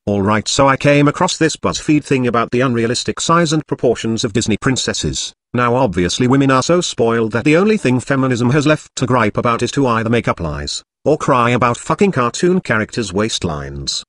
Alright, so I came across this BuzzFeed thing about the unrealistic size and proportions of Disney princesses. Now obviously women are so spoiled that the only thing feminism has left to gripe about is to either make up lies, or cry about fucking cartoon characters' waistlines.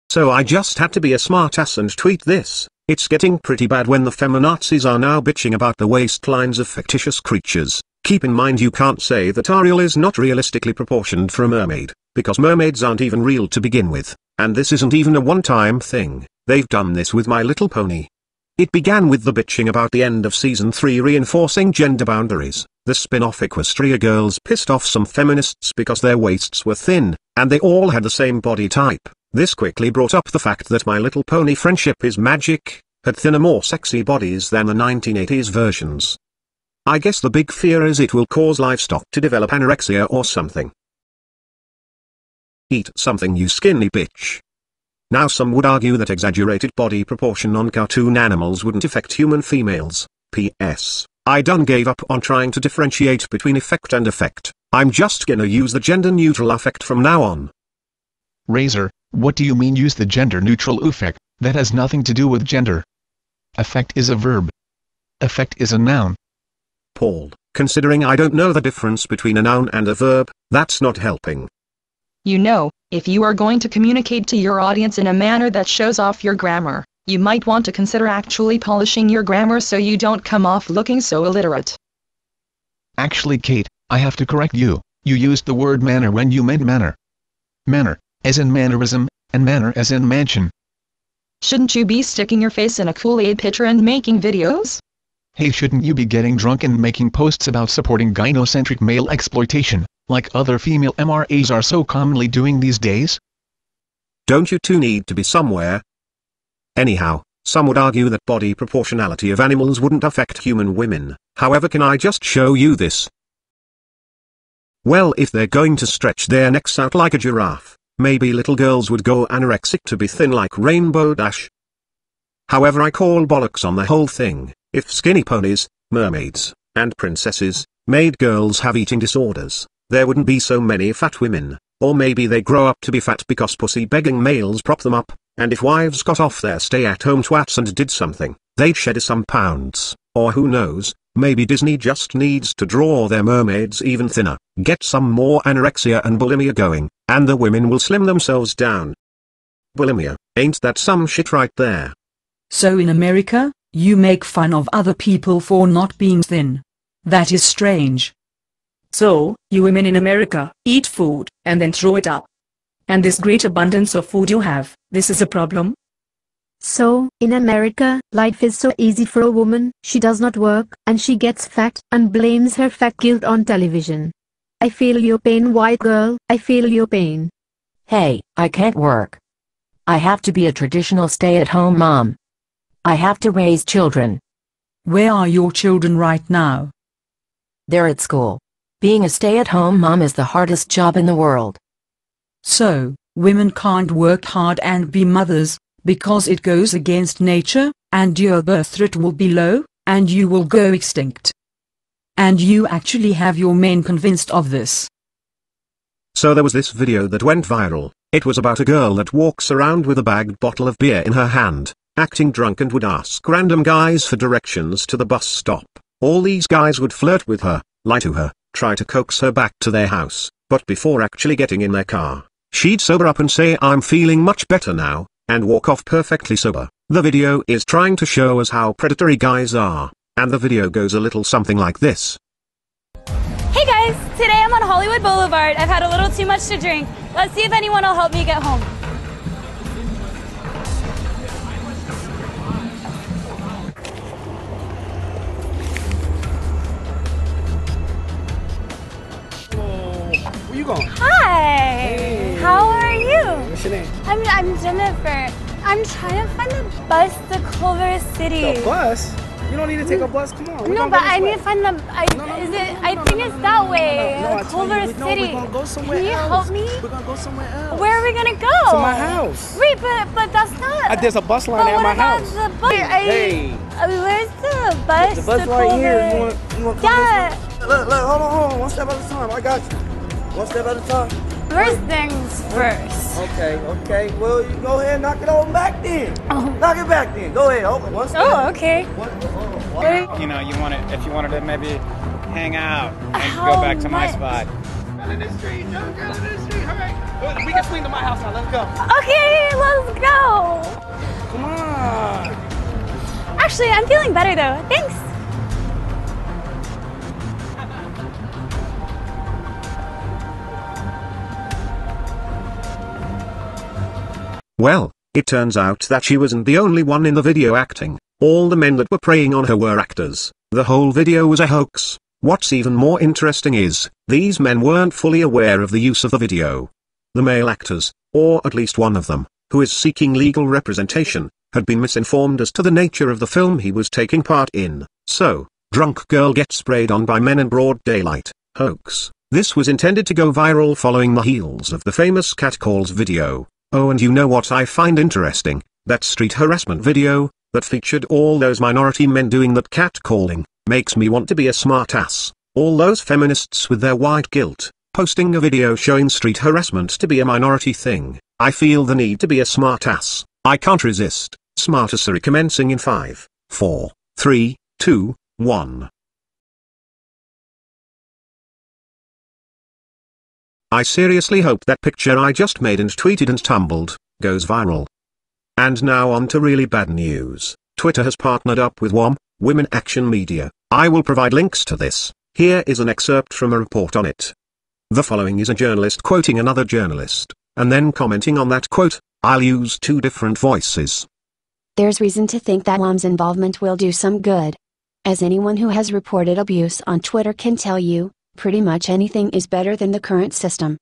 So I just had to be a smartass and tweet this. It's getting pretty bad when the feminazis are now bitching about the waistlines of fictitious creatures. Keep in mind you can't say that Ariel is not realistically proportioned for a mermaid, because mermaids aren't even real to begin with, and this isn't even a one-time thing. They've done this with My Little Pony. It began with the bitching about the end of season 3 reinforcing gender boundaries. The spin-off Equestria Girls pissed off some feminists because their waists were thin, and they all had the same body type. This quickly brought up the fact that My Little Pony Friendship is Magic had thinner, more sexy bodies than the 1980s versions. I guess the big fear is it will cause livestock to develop anorexia or something. Eat something, you skinny bitch. Now some would argue that exaggerated body proportion on cartoon animals wouldn't affect human females. P.S. I done gave up on trying to differentiate between effect and effect. I'm just gonna use the gender-neutral affect from now on. Razor, what do you mean use the gender-neutral affect? That has nothing to do with gender. Affect is a verb. Affect is a noun. Paul, considering I don't know the difference between a noun and a verb, that's not helping. You know, if you are going to communicate to your audience in a manner that shows off your grammar, you might want to consider actually polishing your grammar so you don't come off looking so illiterate. Actually, Kate, I have to correct you. You used the word manner when you meant manner. Manner, as in mannerism, and manor as in mansion. Shouldn't you be sticking your face in a Kool-Aid pitcher and making videos? Hey, shouldn't you be getting drunk and making posts about supporting gynocentric male exploitation, like other female MRAs are so commonly doing these days? Don't you two need to be somewhere? Anyhow, some would argue that body proportionality of animals wouldn't affect human women. However, can I just show you this? Well, if they're going to stretch their necks out like a giraffe, maybe little girls would go anorexic to be thin like Rainbow Dash. However, I call bollocks on the whole thing. If skinny ponies, mermaids, and princesses, made girls have eating disorders, there wouldn't be so many fat women. Or maybe they grow up to be fat because pussy-begging males prop them up, and if wives got off their stay-at-home twats and did something, they'd shed some pounds. Or who knows, maybe Disney just needs to draw their mermaids even thinner, get some more anorexia and bulimia going, and the women will slim themselves down. Bulimia, ain't that some shit right there? So in America, you make fun of other people for not being thin. That is strange. So, you women in America, eat food, and then throw it up. And this great abundance of food you have, this is a problem? So, in America, life is so easy for a woman, she does not work, and she gets fat, and blames her fat guilt on television. I feel your pain, white girl, I feel your pain. Hey, I can't work. I have to be a traditional stay-at-home mom. I have to raise children. Where are your children right now? They're at school. Being a stay-at-home mom is the hardest job in the world. So, women can't work hard and be mothers, because it goes against nature, and your birth rate will be low, and you will go extinct. And you actually have your men convinced of this. So there was this video that went viral. It was about a girl that walks around with a bagged bottle of beer in her hand, acting drunk, and would ask random guys for directions to the bus stop. All these guys would flirt with her, lie to her, try to coax her back to their house, but before actually getting in their car, she'd sober up and say, "I'm feeling much better now," and walk off perfectly sober. The video is trying to show us how predatory guys are, and the video goes a little something like this. Hey guys, today I'm on Hollywood Boulevard. I've had a little too much to drink. Let's see if anyone will help me get home. Where you going? Hi. Hey. How are you? What's your name? I'm Jennifer. I'm trying to find the bus to Culver City. The bus? You don't need to take a bus. Come on. No, but I need to find the. I think it's that way. Culver City. We're gonna go somewhere Can you else. help me? We're gonna go somewhere else. Where are we gonna go? To my house. Wait, but that's not. There's a bus line at my house. The bus? Hey. Where's the bus? The bus to right Culver? here. You want to come Yeah. this way? Look, hold on. One step at a time. I got you. One step at a time. First things first. Okay. Well, you go ahead and knock it on back then. Oh. Knock it back then. Go ahead. One step. Oh, okay. You know, if you wanted to maybe hang out and go back to my spot. Girl in the street, girl in the street. All right. We can swing to my house now. Let's go. Okay, let's go. Come on. Actually, I'm feeling better though. Thanks. Well, it turns out that she wasn't the only one in the video acting. All the men that were preying on her were actors. The whole video was a hoax. What's even more interesting is, these men weren't fully aware of the use of the video. The male actors, or at least one of them, who is seeking legal representation, had been misinformed as to the nature of the film he was taking part in. So, drunk girl gets sprayed on by men in broad daylight. Hoax. This was intended to go viral following the heels of the famous catcalls video. Oh, and you know what I find interesting? That street harassment video, that featured all those minority men doing that catcalling, makes me want to be a smartass. All those feminists with their white guilt, posting a video showing street harassment to be a minority thing. I feel the need to be a smartass. I can't resist. Smartassery commencing in 5, 4, 3, 2, 1. I seriously hope that picture I just made and tweeted and tumbled, goes viral. And now on to really bad news. Twitter has partnered up with WOM, Women Action Media. I will provide links to this. Here is an excerpt from a report on it. The following is a journalist quoting another journalist, and then commenting on that quote. I'll use two different voices. There's reason to think that WOM's involvement will do some good. As anyone who has reported abuse on Twitter can tell you, pretty much anything is better than the current system.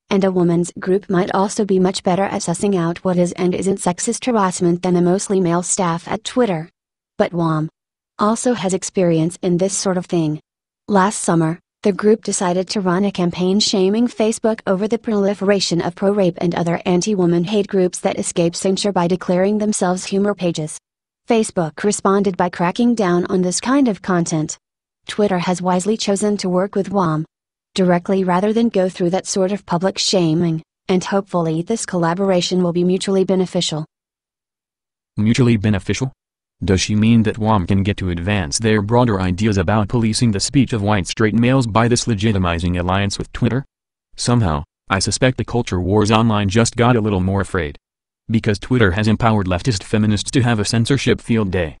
And a woman's group might also be much better at sussing out what is and isn't sexist harassment than the mostly male staff at Twitter. But WOM also has experience in this sort of thing. Last summer, the group decided to run a campaign shaming Facebook over the proliferation of pro-rape and other anti-woman hate groups that escape censure by declaring themselves humor pages. Facebook responded by cracking down on this kind of content. Twitter has wisely chosen to work with WOM directly rather than go through that sort of public shaming, and hopefully this collaboration will be mutually beneficial. Mutually beneficial? Does she mean that WOM can get to advance their broader ideas about policing the speech of white straight males by this legitimizing alliance with Twitter? Somehow, I suspect the culture wars online just got a little more afraid. Because Twitter has empowered leftist feminists to have a censorship field day.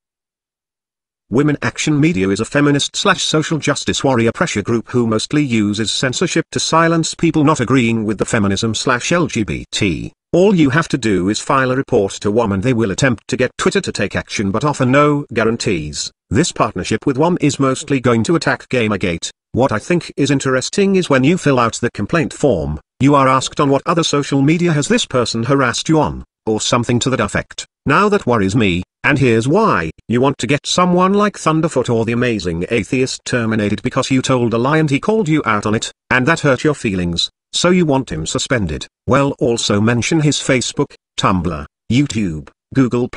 Women Action Media is a feminist/social justice warrior pressure group who mostly uses censorship to silence people not agreeing with the feminism/LGBT. All you have to do is file a report to WOM and they will attempt to get Twitter to take action but offer no guarantees. This partnership with WOM is mostly going to attack Gamergate. What I think is interesting is when you fill out the complaint form, you are asked on what other social media has this person harassed you on, or something to that effect. Now that worries me, and here's why. You want to get someone like Thunderfoot or the Amazing Atheist terminated because you told a lie and he called you out on it, and that hurt your feelings, so you want him suspended. Well, also mention his Facebook, Tumblr, YouTube, Google+,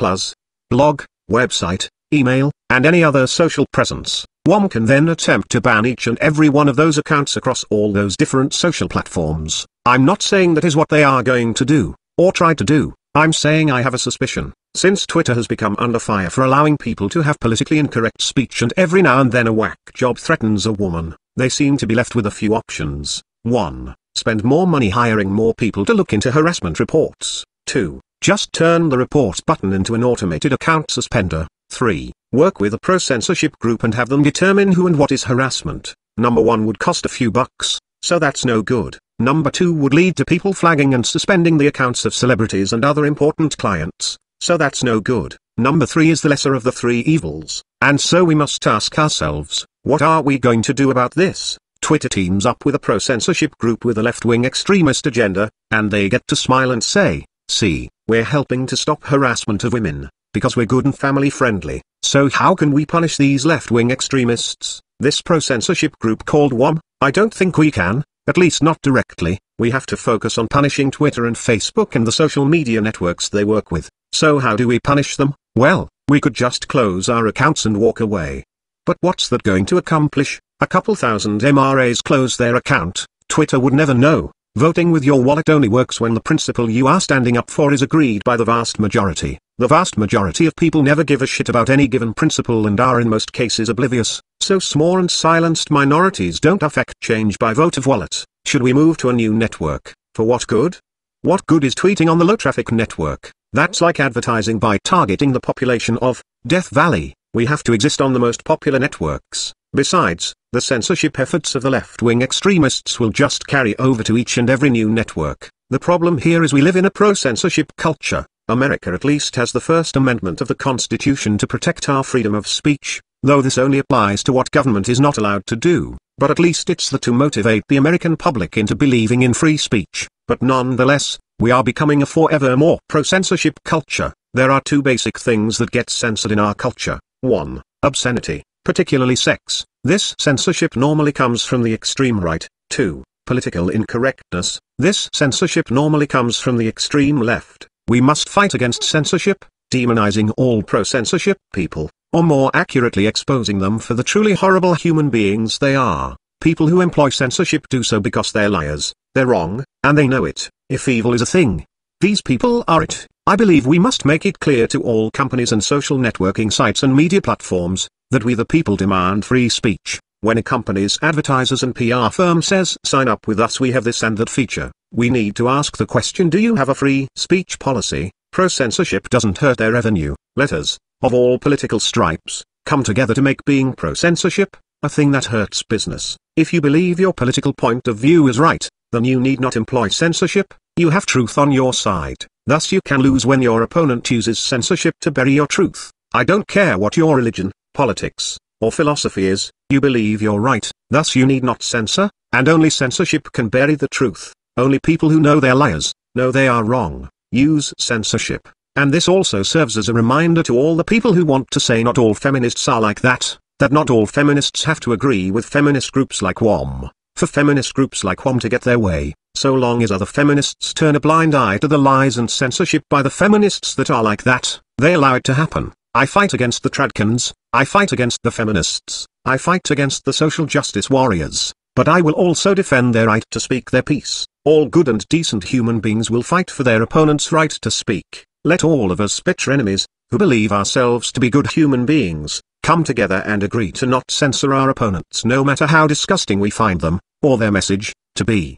blog, website, email, and any other social presence. WOM can then attempt to ban each and every one of those accounts across all those different social platforms. I'm not saying that is what they are going to do, or try to do. I'm saying I have a suspicion. Since Twitter has become under fire for allowing people to have politically incorrect speech and every now and then a whack job threatens a woman, they seem to be left with a few options. 1. Spend more money hiring more people to look into harassment reports. 2. Just turn the report button into an automated account suspender. 3. Work with a pro-censorship group and have them determine who and what is harassment. Number 1 would cost a few bucks, so that's no good. Number 2 would lead to people flagging and suspending the accounts of celebrities and other important clients, so that's no good. Number 3 is the lesser of the three evils, and so we must ask ourselves, what are we going to do about this? Twitter teams up with a pro-censorship group with a left-wing extremist agenda, and they get to smile and say, see, we're helping to stop harassment of women, because we're good and family-friendly. So how can we punish these left-wing extremists? This pro-censorship group called WOM? I don't think we can. At least not directly. We have to focus on punishing Twitter and Facebook and the social media networks they work with. So how do we punish them? Well, we could just close our accounts and walk away. But what's that going to accomplish? A couple thousand MRAs close their account, Twitter would never know. Voting with your wallet only works when the principle you are standing up for is agreed by the vast majority. The vast majority of people never give a shit about any given principle and are in most cases oblivious, so small and silenced minorities don't affect change by vote of wallet. Should we move to a new network? For what good? What good is tweeting on the low-traffic network? That's like advertising by targeting the population of Death Valley. We have to exist on the most popular networks. Besides, the censorship efforts of the left-wing extremists will just carry over to each and every new network. The problem here is we live in a pro-censorship culture. America at least has the First Amendment of the Constitution to protect our freedom of speech, though this only applies to what government is not allowed to do, but at least it's there to motivate the American public into believing in free speech. But nonetheless, we are becoming a forever more pro-censorship culture. There are two basic things that get censored in our culture. 1. Obscenity, particularly sex. This censorship normally comes from the extreme right. 2. Political incorrectness. This censorship normally comes from the extreme left. We must fight against censorship, demonizing all pro-censorship people, or more accurately exposing them for the truly horrible human beings they are. People who employ censorship do so because they're liars, they're wrong, and they know it. If evil is a thing, these people are it. I believe we must make it clear to all companies and social networking sites and media platforms, that we the people demand free speech. When a company's advertisers and PR firm says sign up with us, we have this and that feature, we need to ask the question, do you have a free speech policy? Pro-censorship doesn't hurt their revenue. Let us, of all political stripes, come together to make being pro-censorship a thing that hurts business. If you believe your political point of view is right, then you need not employ censorship. You have truth on your side. Thus you can lose when your opponent uses censorship to bury your truth. I don't care what your religion, politics, or philosophy is, you believe you're right, thus you need not censor, and only censorship can bury the truth. Only people who know they're liars, know they are wrong, use censorship. And this also serves as a reminder to all the people who want to say not all feminists are like that not all feminists have to agree with feminist groups like WOM. For feminist groups like WOM to get their way, so long as other feminists turn a blind eye to the lies and censorship by the feminists that are like that, they allow it to happen. I fight against the tradcans, I fight against the feminists, I fight against the social justice warriors, but I will also defend their right to speak their piece. All good and decent human beings will fight for their opponent's right to speak. Let all of us bitter enemies, who believe ourselves to be good human beings, come together and agree to not censor our opponents no matter how disgusting we find them, or their message, to be.